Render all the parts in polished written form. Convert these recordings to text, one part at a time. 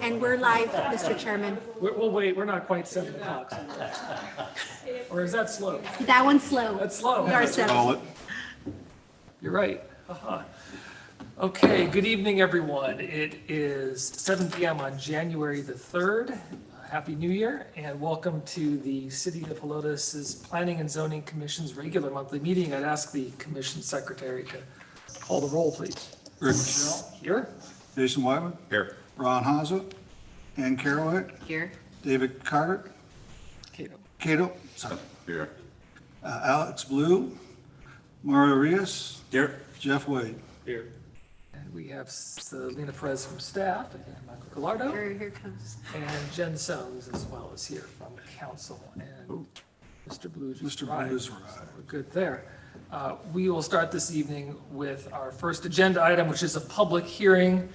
And we're live, Mr. Chairman. We'll wait, we're not quite 7 o'clock. Or is that slow? That one's slow. That's slow. We are seven. You're right. Okay, good evening, everyone. It is 7 p.m. on January the 3rd. Happy New Year, and welcome to the City of Helotes' Planning and Zoning Commission's regular monthly meeting. I'd ask the Commission Secretary to call the roll, please. Rick Michelle. Here? Jason Wyman. Here. Ron Haza. Ann Carrowhead. Here. David Carter. Cato. Sorry. Here. Alex Blue. Mario Rios. Here. Jeff Wade. Here. And we have Selena Perez from staff, and Michael Gallardo. Here comes. And Jen Soames as well is here from council, and Mr. Blue just Mr. arrived. Blue's So arrived. we're good there. We will start this evening with our first agenda item, which is a public hearing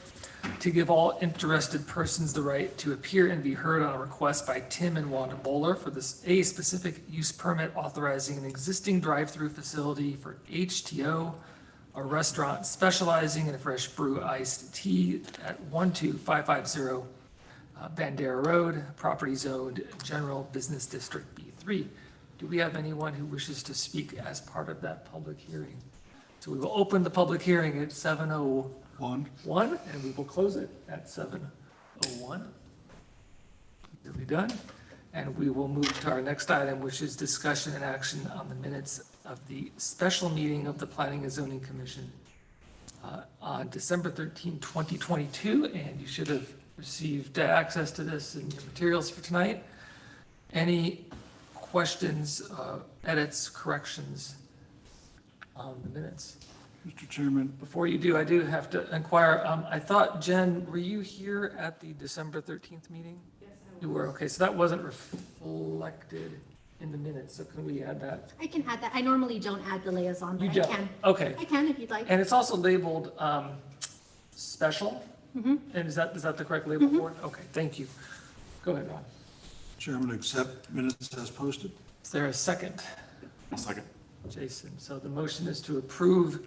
to give all interested persons the right to appear and be heard on a request by Tim and Wanda Bowler for a specific use permit authorizing an existing drive-through facility for HTO, a restaurant specializing in fresh brew iced tea at 12550 Bandera Road, property zoned General Business District B3. Do we have anyone who wishes to speak as part of that public hearing? So we will open the public hearing at 7:01, and we will close it at 7:01. You'll be done. And we will move to our next item, which is discussion and action on the minutes of the special meeting of the Planning and Zoning Commission on December 13, 2022, and you should have received access to this in your materials for tonight. Any questions, edits, corrections on the minutes? Mr. Chairman, Before you do, I do have to inquire, I thought, Jen, were you here at the December 13th meeting? Yes, I was. You were, okay, so that wasn't reflected in the minutes, so can we add that? I can add that. I normally don't add the liaison, but You I don't? can. Okay, I can if you'd like. and it's also labeled special? And is that the correct label for it? Okay, thank you. Go ahead, Ron. Chairman, accept minutes as posted. Is there a second? I'll second. Jason, so the motion is to approve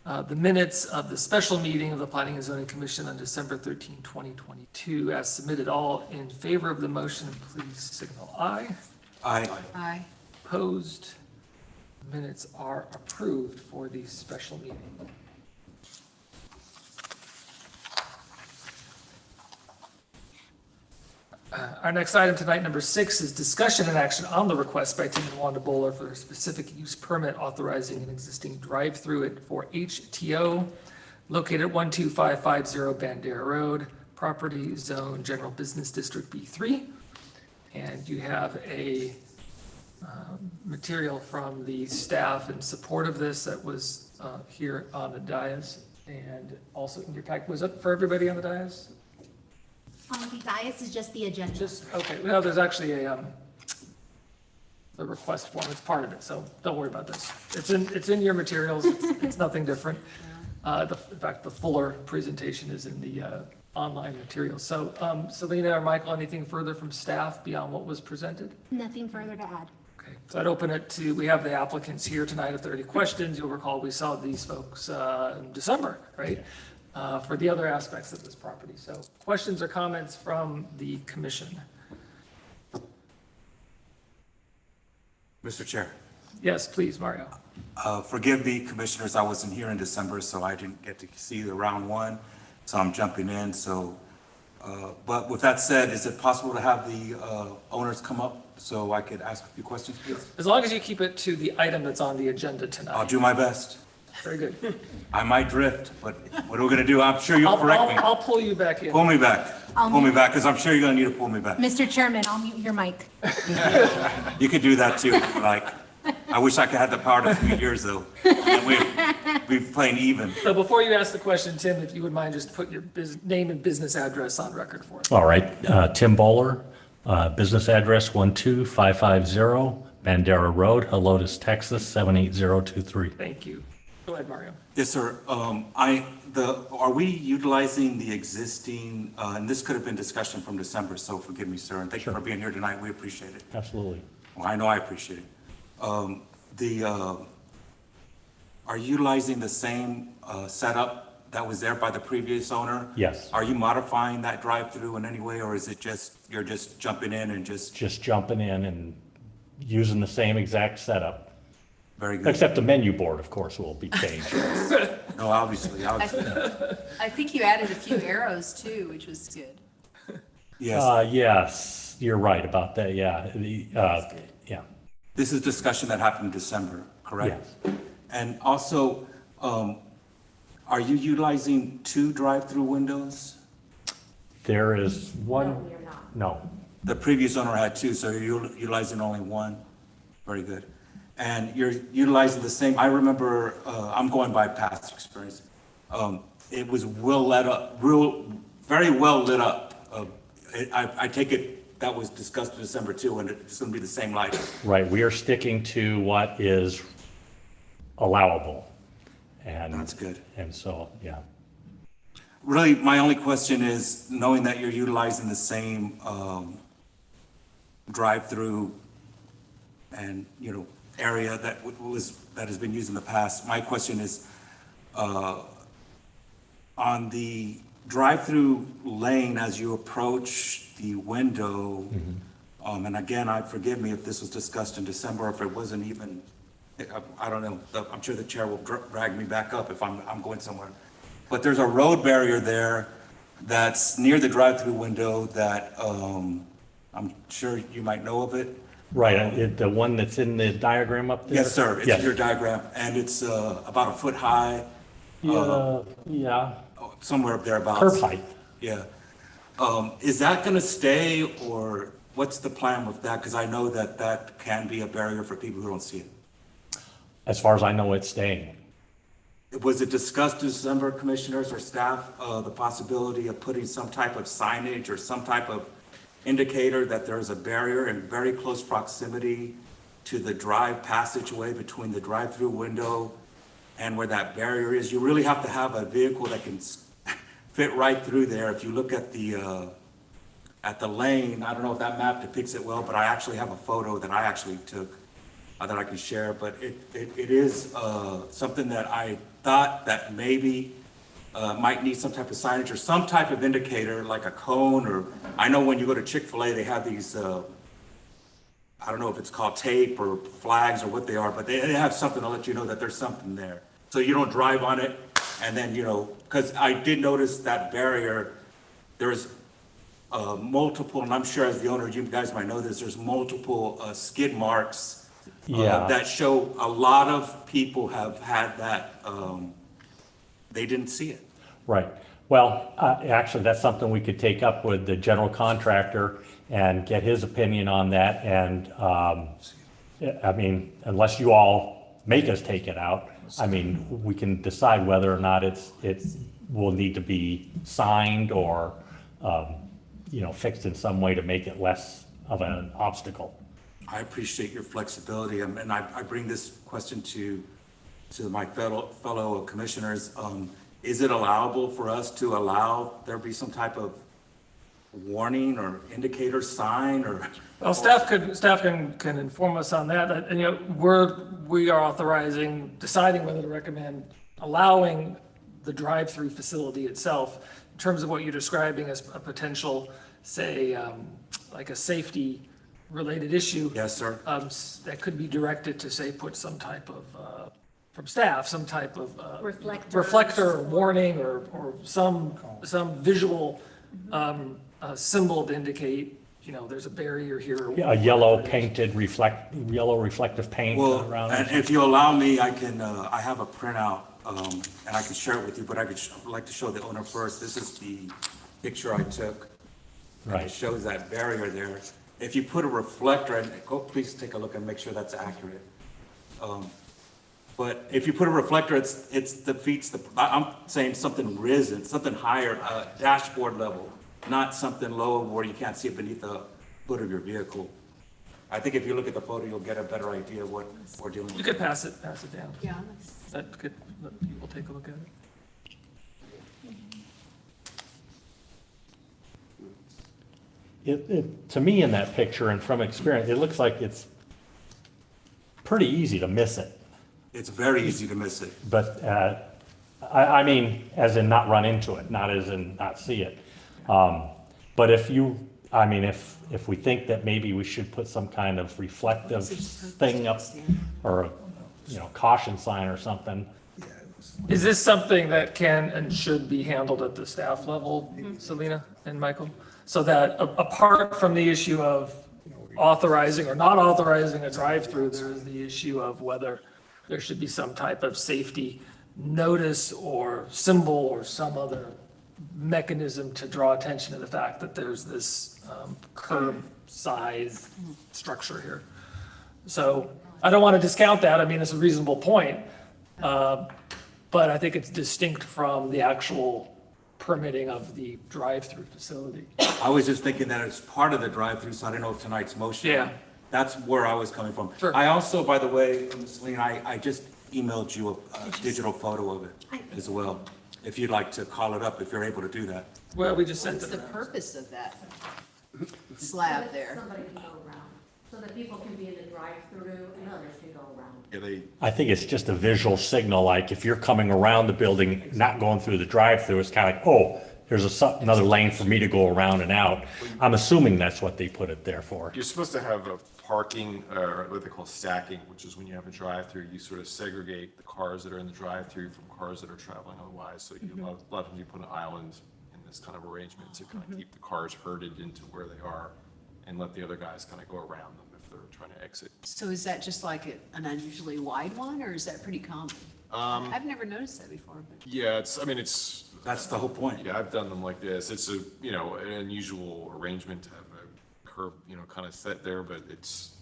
the minutes of the special meeting of the Planning and Zoning Commission on December 13, 2022, as submitted. All in favor of the motion, please signal aye. Aye. Aye. Opposed? Minutes are approved for the special meeting. Our next item tonight, number 6, is discussion and action on the request by Tim and Wanda Bowler for a specific use permit authorizing an existing drive-through for HTO located at 12550 Bandera Road, property zone General Business District B3. And you have a material from the staff in support of this that was here on the dais, and also in your pack. Was it for everybody on the dais? The dais is just the agenda. Just, okay, no, there's actually a request form, it's part of it, so don't worry about this. It's in your materials, it's nothing different. In fact, the fuller presentation is in the online materials. So, Selena or Michael, anything further from staff beyond what was presented? Nothing further to add. Okay, so I'd open it to, we have the applicants here tonight. If there are any questions, you'll recall we saw these folks in December, right? For the other aspects of this property. So questions or comments from the commission? Mr. Chair, Yes, please, Mario. forgive me, commissioners, I wasn't here in December, so I didn't get to see the round one, so I'm jumping in, so, but with that said, is it possible to have the owners come up so I could ask a few questions, please? As long as you keep it to the item that's on the agenda I'll tonight. do my best. Very good. I might drift, but what are we gonna do? I'm sure you'll correct me. I'll pull you back in. Pull me back. I'll Pull me mute. back, because I'm sure you're gonna need to pull me back. Mr. Chairman, I'll mute your mic. You could do that too, like, I wish I could have the power to mute yours though. Then we'd be playing even. So before you ask the question, Tim, if you would mind, just put your name and business address on record for us. All right, Tim Bowler, business address 12550 Bandera Road, Helotes, Texas 78023. Thank you. Go ahead, Mario. Yes, sir. Are we utilizing the existing, and this could have been discussion from December, so forgive me, sir, and thank you for being here tonight. We appreciate it. Absolutely. Well, I know I appreciate it. Are you utilizing the same setup that was there by the previous owner? Yes. Are you modifying that drive-through in any way, or is it just, you're just jumping in and just, Just jumping in and using the same exact setup, very good? except the menu board, of course, will be changed. No, obviously, I think you added a few arrows too, which was good. yes. Yes, you're right about that, yeah. Yeah, This is discussion that happened in December, correct? yes. And also, are you utilizing 2 drive-through windows? There is one. No, we are not. No, The previous owner had 2, so you're utilizing only 1? Very good. And you're utilizing the same, I remember, I'm going by past experience. It was well lit up, very well lit up. I take it that was discussed in December too, and it's gonna be the same lighting. right, we are sticking to what is allowable. And That's good. And so, yeah. Really, my only question is, knowing that you're utilizing the same drive-through and, area that that has been used in the past, my question is, on the drive-through lane as you approach the window, and again, forgive me if this was discussed in December, or if it wasn't even, I don't know, I'm sure the chair will drag me back up if I'm going somewhere. But there's a road barrier there that's near the drive-through window that, I'm sure you might know of it. Right, the one that's in the diagram up there? Yes, sir, it's Yes. in your diagram, and it's about a foot high, Yeah, somewhere up there about. curb height. Yeah. Is that gonna stay, or what's the plan with that? Because I know that that can be a barrier for people who don't see it. As far as I know, it's staying. Was it discussed in December, commissioners or staff, the possibility of putting some type of signage or some type of indicator that there's a barrier in very close proximity to the drive passageway between the drive-through window and where that barrier is? You really have to have a vehicle that can fit right through there. If you look at the lane, I don't know if that map depicts it well, but I actually have a photo that I actually took that I can share, but it is something that I thought that maybe might need some type of signage or some type of indicator, like a cone, or I know when you go to Chick-fil-A, they have these, I don't know if it's called tape or flags or what they are, but they have something to let you know that there's something there. So you don't drive on it, and then, because I did notice that barrier, there's multiple, and I'm sure as the owner, you guys might know this, there's multiple skid marks Yeah. that show a lot of people have had that, they didn't see it. Right. Well, actually, that's something we could take up with the general contractor and get his opinion on that. And, I mean, unless you all make us take it out, I mean, we can decide whether or not it will need to be signed or, fixed in some way to make it less of an obstacle. I appreciate your flexibility, and I bring this question to my fellow commissioners. Is it allowable for us to allow there be some type of warning or indicator sign or? Well, staff can inform us on that. And, we are deciding whether to recommend allowing the drive-through facility itself in terms of what you're describing as a potential, say, like a safety related issue. Yes, sir. That could be directed to, say, put some type of, from staff, some type of reflector or warning or some visual symbol to indicate, there's a barrier here. A yellow reflective paint Well, around and it. if you allow me, I can, I have a printout, and I can share it with you, but I'd like to show the owner first. This is the picture I took. It Right. shows that barrier there. If you put a reflector, and please take a look and make sure that's accurate. But if you put a reflector, it's defeats I'm saying something risen, something higher, dashboard level, not something low where you can't see it beneath the hood of your vehicle. I think if you look at the photo, you'll get a better idea of what we're dealing You with. could pass it down. Yeah. That could, people take a look at it. To me, in that picture and from experience, it looks like it's pretty easy to miss it. It's very easy to miss it. But I mean, as in not run into it, not as in not see it. But if you, I mean, if we think that maybe we should put some kind of reflective thing up or a, caution sign or something. Is this something that can and should be handled at the staff level, Selena and Michael? So that apart from the issue of authorizing or not authorizing a drive-through, there is the issue of whether there should be some type of safety notice or symbol or some other mechanism to draw attention to the fact that there's this curb size structure here. So I don't want to discount that. I mean, it's a reasonable point. But I think it's distinct from the actual permitting of the drive-through facility. I was just thinking that it's part of the drive-through, so I don't know if tonight's motion. Yeah. That's where I was coming from. Sure. I also, by the way, Ms. Lean, I just emailed you a digital photo of it as well, if you'd like to call it up, if you're able to do that. Well, we just sent What's it. the purpose of that slab there? Somebody can go around, so that people can be in the drive-through and others can go around. I think it's just a visual signal, like if you're coming around the building, not going through the drive-through, it's kind of like, oh, there's another lane for me to go around and out. I'm assuming that's what they put it there for. You're supposed to have a parking, or what they call stacking, which is when you have a drive-through, you sort of segregate the cars that are in the drive-through from cars that are traveling otherwise. So you, a lot of times you put an island in this kind of arrangement to kind of keep the cars herded into where they are and let the other guys kind of go around them if they're trying to exit. So is that just like an unusually wide one, or is that pretty common? I've never noticed that before, but. Yeah, it's, That's the whole point. yeah, I've done them like this. It's an unusual arrangement to have a curb, kind of set there, but it's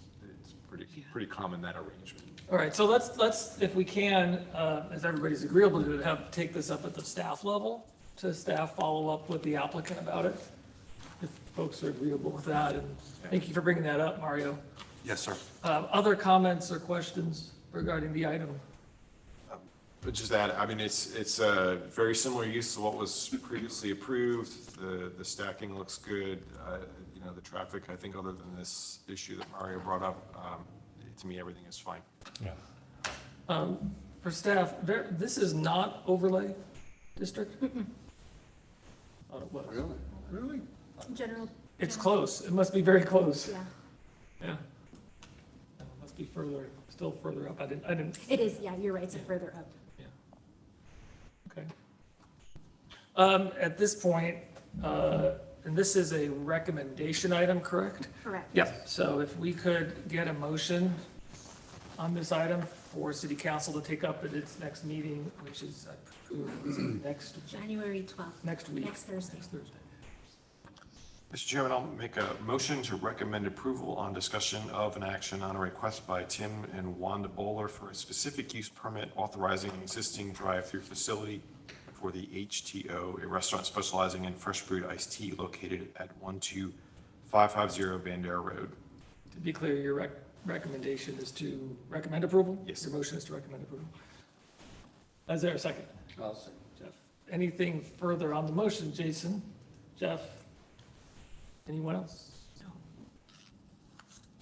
pretty common, that arrangement. All right, so let's, if we can, if everybody's agreeable to it, take this up at the staff level, to staff follow up with the applicant about it, if folks are agreeable with that, and thank you for bringing that up, Mario. Yes, sir. Other comments or questions regarding the item? But just that, I mean, it's a very similar use to what was previously approved. The stacking looks good. The traffic, I think, other than this issue that Mario brought up, to me, everything is fine. Yeah. For staff, this is not overlay district? Thought it was. Really? General. It's close. It must be very close. Yeah, Yeah. It must be still further up. I didn't, it is, yeah, you're right, it's further up. okay. At this point, and this is a recommendation item, correct? Correct. Yep. So if we could get a motion on this item for city council to take up at its next meeting, which is next January 12th. next week. Next Thursday. Next Thursday. Mr. Chairman, I'll make a motion to recommend approval on discussion of an action on a request by Tim and Wanda Bowler for a specific use permit authorizing an existing drive-through facility for the HTO, a restaurant specializing in fresh brewed iced tea located at 12550 Bandera Road. To be clear, your recommendation is to recommend approval? Yes. Your motion is to recommend approval. Is there a second? I'll second. Jeff. Anything further on the motion, Jason? Jeff? Anyone else? No.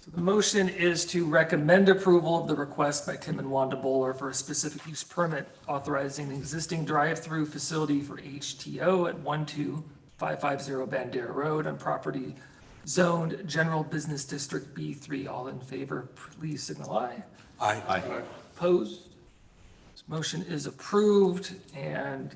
So the motion is to recommend approval of the request by Tim and Wanda Bowler for a specific use permit authorizing an existing drive-through facility for HTO at 12550 Bandera Road on property zoned General Business District B3. All in favor, please signal aye. Aye. Opposed? This motion is approved, and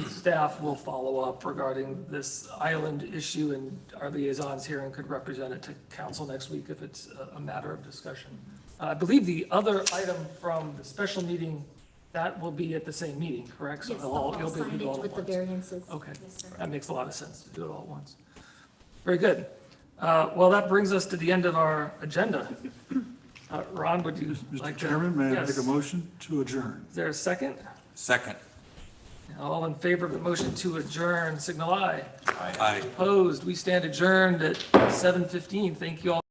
staff will follow up regarding this island issue, and our liaisons here and could represent it to council next week if it's a matter of discussion. I believe the other item from the special meeting, that will be at the same meeting, correct? So Yes, you'll be able to do it all signage at with the once. variances. Okay, Yes, sir. that makes a lot of sense to do it all at once. Very good. Well, that brings us to the end of our agenda. Ron, would you like Mr. to? Chairman, may I Yes. make a motion to adjourn? Is there a second? Second. All in favor of the motion to adjourn, signal aye. Aye. Opposed, we stand adjourned at 7:15. Thank you all.